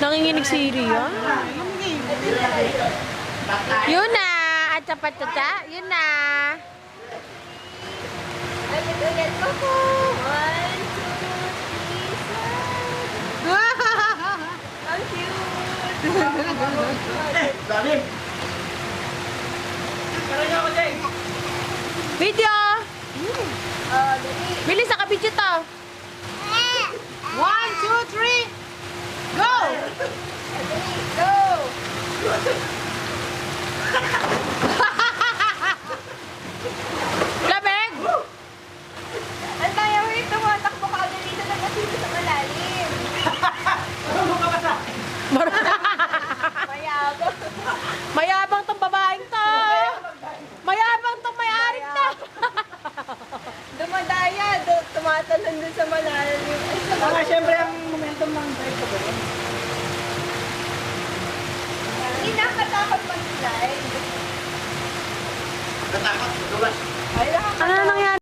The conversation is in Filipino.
Nanginginig si Ria. Yun na. At chapat-chacha. Yun na. Ulit pa po. 1, 2, 3, slide. Ang cute. Dami. Kaya ako, Jay. Video. Dali. Bilis sa kabidyo to. 1, 2, 3, go! Dali, go. Lamig. Ang tayo rin tumatakbo ka ulit dito na kasi sa malalim. Ano ka ba sa? Mayabang. Mayabang tong babaeng to. Mayabang tong may-ari to. Dumadaya, tumatalon dun sa malalim. Ay, sa Saka syempre ang momentum ng drive ko ba? Hindi nakatakot mag-slide. Natakot, dulas. Ay, Ano nangyari?